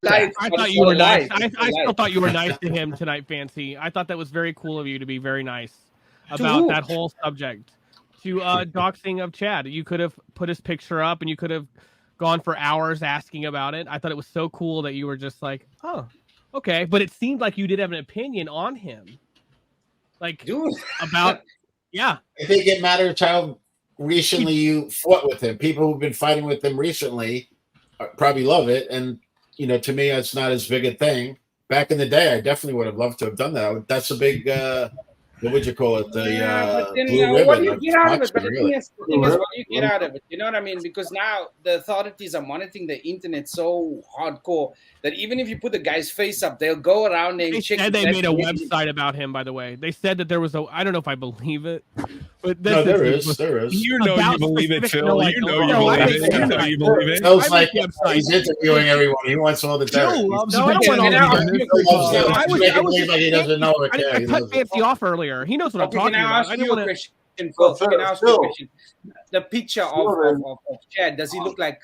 Live. I thought you were nice. I still thought you were nice to him tonight, Fancy. I thought that was very cool of you to be very nice about that whole subject. To doxing of Chad. You could have put his picture up and you could have gone for hours asking about it. I thought it was so cool that you were just like, oh, okay. But it seemed like you did have an opinion on him. Like, Dude. about, yeah. I think it matters how recently you fought with him. People who've been fighting with him recently probably love it. And, you know, to me, it's not as big a thing. Back in the day, I definitely would have loved to have done that. That's a big... what would you call it? But then, what do you get out of it? But the thing is, what do you get out of it? You know what I mean? Because now the authorities are monitoring the internet so hardcore that even if you put the guy's face up, they'll go around and check. And they made a website about him, by the way. They said that there was I don't know if I believe it, but no, there is. You know you believe it, Phil. You know you believe it. You know you believe it. Phil's like he's interviewing everyone. He wants all the time. Phil loves I cut Fancy off earlier. He knows what I'm talking about. I ask you a question. The picture of Chad, does he look like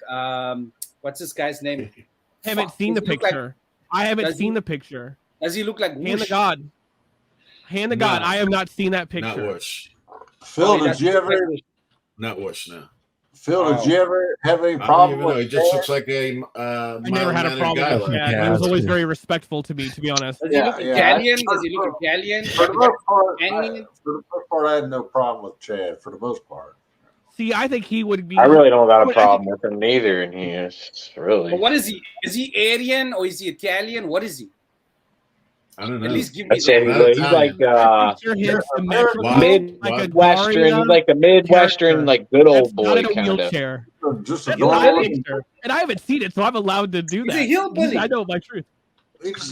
what's this guy's name? I haven't seen the picture. I haven't seen the picture. Does he look like Hand to God? Hand to God. I have not seen that picture. Not Whoosh. Phil, did you ever? Not Whoosh. No. Phil, did you ever have any problem with He just looks like a I never had a problem with Chad. He was always very respectful to me, to be honest. Does he look Italian? Does he look Italian? For the most part, I had no problem with Chad. For the most part. See, I think he would be. I really don't got a problem with him neither, and he is really. But what is he? Is he Aryan or is he Italian? What is he? I don't know. At least give me. He's like Midwestern. He's like a Midwestern, like good old boy kind of. Just and I haven't seen it, so I'm allowed to do that. He's a hillbilly. I know my truth.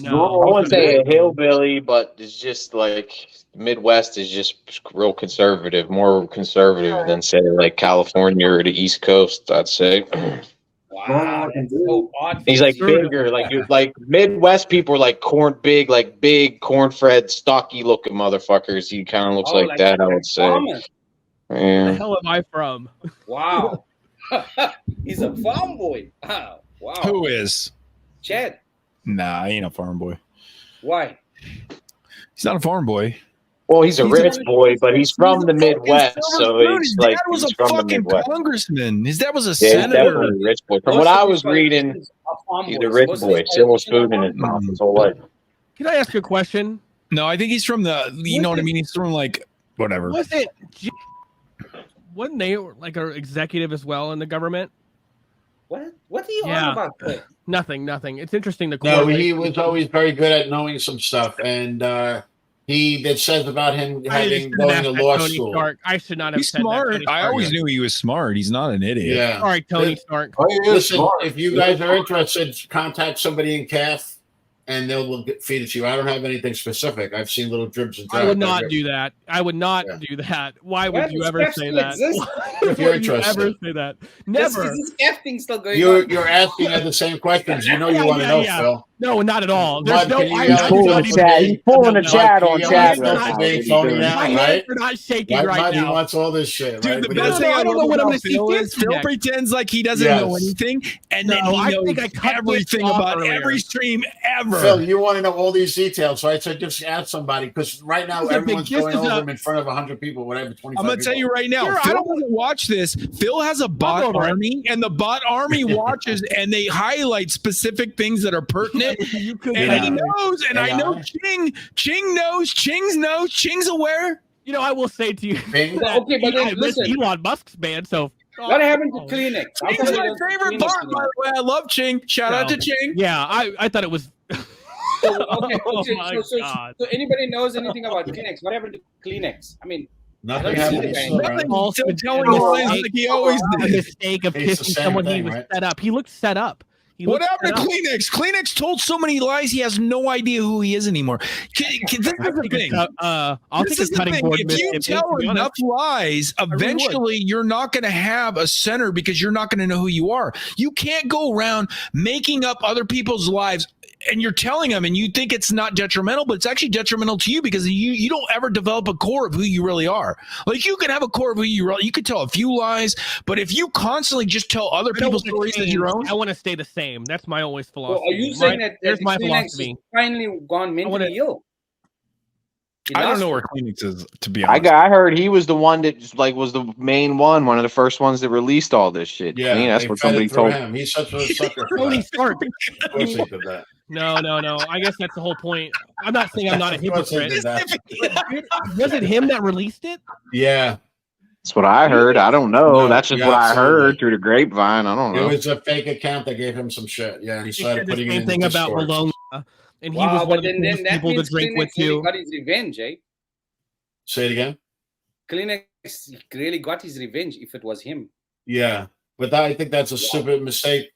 No, I wouldn't say a hillbilly, but it's just like Midwest is just real conservative, more conservative than say like California or the East Coast. I'd say. Wow, that's so odd. He's like bigger, like Midwest people are like big corn-fed, stocky looking motherfuckers. He kind of looks like that, I would say. Where the hell am I from? Wow, he's a farm boy. Wow. Who is? Chad. Nah, he ain't a farm boy. Why? He's not a farm boy. Well, he's a rich boy, but he's from the Midwest, so it's like he's from the Midwest. Congressman. His dad was a senator. senator. Definitely a rich boy. From what I was reading, he's a rich boy. Silver spoon in his mouth his whole life. Can I ask you a question? No, I think he's from you know what I mean? He's from like, whatever. Wasn't they like an executive as well in the government? What are you on about? Nothing. It's interesting. No, he was always very good at knowing some stuff, and that says about him going to law school. Stark. I should not have He's said smart. that. I always knew he was smart. He's not an idiot. Yeah. All right, Tony Stark. Listen, if you guys are interested, contact somebody in KAF, and they'll feed it to you. I don't have anything specific. I've seen little dribs and drabs. I would not do that. Do that. Why would you ever say that? If you're interested. Ever say that? Never. Is this KAF thing still going on? on? You're asking the same questions. You know you want to know, Phil. No, not at all. There's He's pulling a Chad on Chad. My hands are not shaking right now. He wants all this shit. Dude, the best thing I don't know what I'm going to Phil is Phil pretends like he doesn't know anything, and then he knows everything about every stream ever. Phil, you want to know all these details, right? So just ask somebody, because right now everyone's going over them in front of 100 people, whatever, 25 I'm going to tell you right now, Phil doesn't watch this. Phil has a bot army, and the bot army watches, and they highlight specific things that are pertinent. He knows, and I know Ching knows. Ching's aware. You know, I will say to you, okay, but then, listen, Elon Musk's band. So what happened to Kleenex? Ching's my favorite part, by the way. I love Ching. Shout out to Ching. Yeah, I thought it was. So anybody knows anything about Kleenex? What happened to Kleenex? I mean. Nothing happened. Still telling lies like he always did. The mistake of kissing someone he was set up. He looked set up. What happened to Kleenex? Kleenex told so many lies, he has no idea who he is anymore. This is the thing. I'll take a cutting board. If you tell enough lies, eventually you're not going to have a center because you're not going to know who you are. You can't go around making up other people's lives and you're telling them, and you think it's not detrimental, but it's actually detrimental to you because you don't ever develop a core of who you really are. Like you can have a core of who you could tell a few lies, but if you constantly just tell other people's stories as your own, I want to stay the same. That's my always philosophy. Well, are you saying there's my philosophy? Finally gone mentally ill. I don't know where Kleenex is, to be honest. I heard he was the one that was the main one of the first ones that released all this shit. Yeah, that's what somebody told him. He's such a sucker for Tony that. Stark. Of course he did that. No. I guess that's the whole point. I'm not saying I'm not a hypocrite. Was it him that released it? Yeah. That's what I heard. I don't know. No, that's just what I heard through the grapevine. I don't know. It was a fake account that gave him some shit. Yeah, and he started putting the same it thing in about Discord. Bologna, and he was one of the coolest people to drink with too. Got his revenge, eh? Say it again. Kleenex really got his revenge if it was him. Yeah, but I think that's a stupid mistake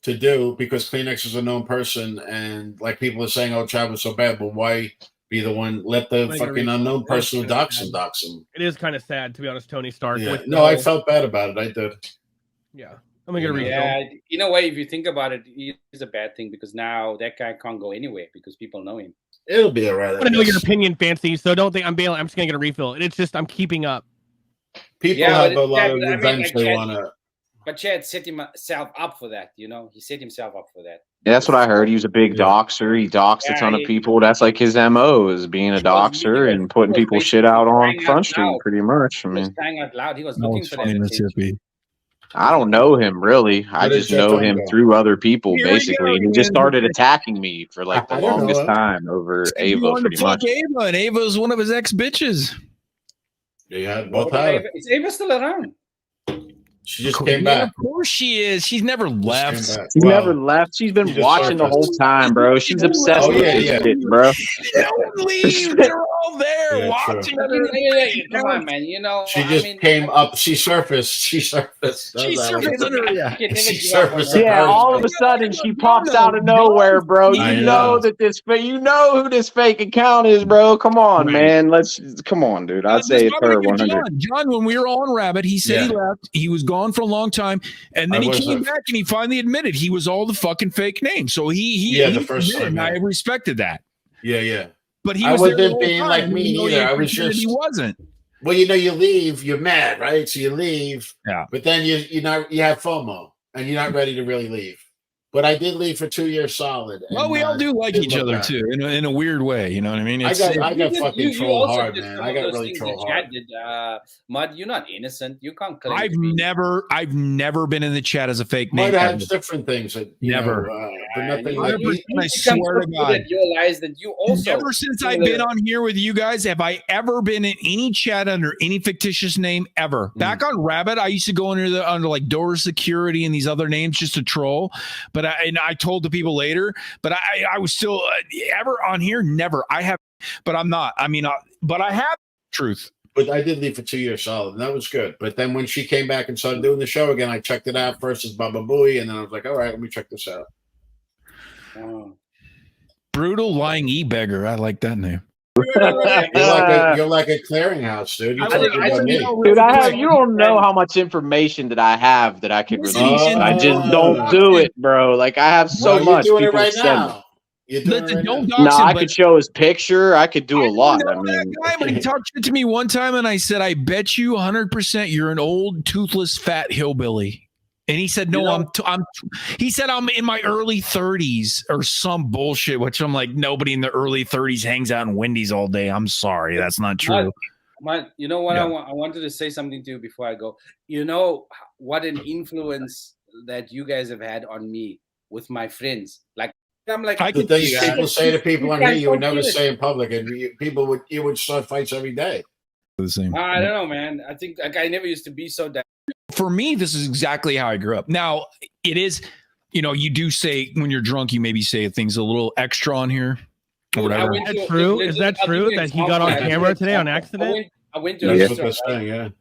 to do because Kleenex is a known person, and like people are saying, "Oh, Chad was so bad," but why be the one? Let the fucking unknown person who dox him. It is kind of sad, to be honest, Tony Stark. Yeah. No, I felt bad about it. I did. Yeah. I'm gonna read. Yeah, in a way, if you think about it, it's a bad thing because now that guy can't go anywhere because people know him. It'll be all right. I want to know your opinion, Fancy. So don't think I'm bailing. I'm just gonna get a refill. It's just I'm keeping up. People have a lot of revenge they want to. But Chad set himself up for that. You know, he set himself up for that. Yeah, that's what I heard. He was a big doxer. He doxed a ton of people. That's like his MO is being a doxer and putting people's shit out on Front Street, pretty much. I mean, he was crying out loud. He was looking for that Mississippi. I don't know him really. I just know him through other people, basically. And he just started attacking me for like the longest time over Ava, pretty much. Ava, and Ava's one of his ex-bitches. Yeah, both have. Is Ava still around? She just came back. Of course she is. She's never left. She's never left. She's been watching the whole time, bro. She's obsessed with this shit, bro. They don't leave. They're all there watching. Come on, man. You know, she just came up. She surfaced. She surfaced. Yeah, all of a sudden she pops out of nowhere, bro. You know that you know who this fake account is, bro. Come on, man. Come on, dude. I'd say it's her 100. John, when we were on Rabbit, he said he left. He was gone for a long time, and then he came back and he finally admitted he was all the fucking fake name. So he the first time, I respected that. Yeah. But he I was wasn't being like me either. I was just he wasn't. Well, you know, you leave, you're mad, right? So you leave, yeah. But then you have FOMO, and you're not ready to really leave. But I did leave for 2 years solid. Well, we all do like each other too, in a weird way. You know what I mean? I got fucking trolled hard, man. I got really trolled hard. Mud, you're not innocent. You can't claim. I've never been in the chat as a fake name. Mud has different things. Never. But nothing. I swear to God. Realize that you also. Never since I've been on here with you guys have I ever been in any chat under any fictitious name ever. Back on Rabbit, I used to go under like Door Security and these other names just to troll, but I told the people later, but I was still ever on here. Never. I have, but I'm not. I mean, but I have truth. But I did leave for 2 years solid, and that was good. But then when she came back and started doing the show again, I checked it out first as Baba Booey, and then I was like, all right, let me check this out. Brutal lying e-beggar. I like that name. You're like a clearinghouse, dude. You don't know how much information that I have that I could release. I just don't do it, bro. Like I have so much. You're doing it right now. I could show his picture. I could do a lot. I mean, that guy, but he talked shit to me one time, and I said, "I bet you 100% you're an old, toothless, fat hillbilly." And he said, "No, he said I'm in my early 30s or some bullshit." Which I'm like, nobody in the early 30s hangs out in Wendy's all day. I'm sorry, that's not true. You know what? I wanted to say something to you before I go. You know what an influence that you guys have had on me with my friends. Like I'm like the things people say to people on here, you would never say in public, and you would start fights every day. The same. I don't know, man. I think like I never used to be so down. For me, this is exactly how I grew up. Now, it is, you do say when you're drunk, you maybe say things a little extra on here or whatever. Is that true? Is that true that he got on camera today on accident? I went to a restaurant. I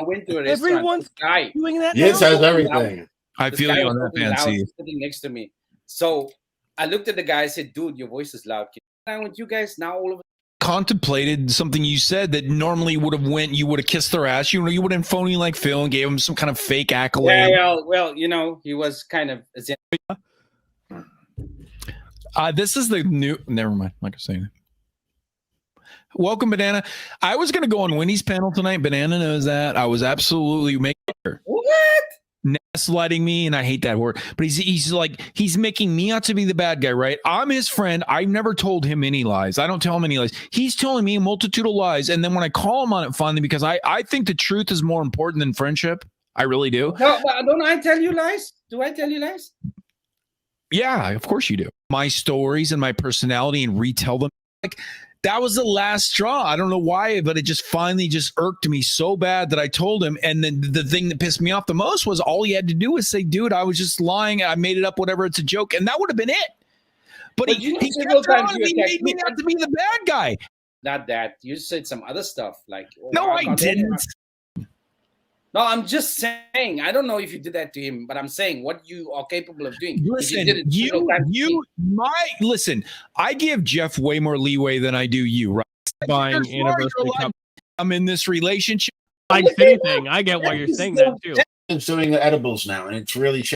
went to a restaurant. Everyone's doing that. Yes, has everything. I feel you on that, Fancy. Sitting next to me. So I looked at the guy and said, dude, your voice is loud. Can I with you guys now all of contemplated something you said that normally you would have kissed their ass. You would have phony like Phil and gave him some kind of fake accolade. Yeah, well, he was kind of This is the new. Never mind. Like I'm saying. Welcome, Banana. I was going to go on Winnie's panel tonight. Banana knows that. I was absolutely making her. What? Gaslighting me, and I hate that word. But he's making me out to be the bad guy, right? I'm his friend. I never told him any lies. I don't tell him any lies. He's telling me a multitude of lies, and then when I call him on it finally, because I think the truth is more important than friendship. I really do. No, but don't I tell you lies? Do I tell you lies? Yeah, of course you do. My stories and my personality and retell them. Like, that was the last straw. I don't know why, but it just finally just irked me so bad that I told him. And then the thing that pissed me off the most was all he had to do was say, dude, I was just lying. I made it up, whatever. It's a joke. And that would have been it. But he kept on, he made me out to be the bad guy. Not that. You said some other stuff. Like, no, I didn't. No, I'm just saying. I don't know if you did that to him, but I'm saying what you are capable of doing. Listen, listen. I give Jeff way more leeway than I do you. Right? Buying anniversary cup. I'm in this relationship. Like anything, I get why you're saying that too. I'm doing the edibles now, and it's really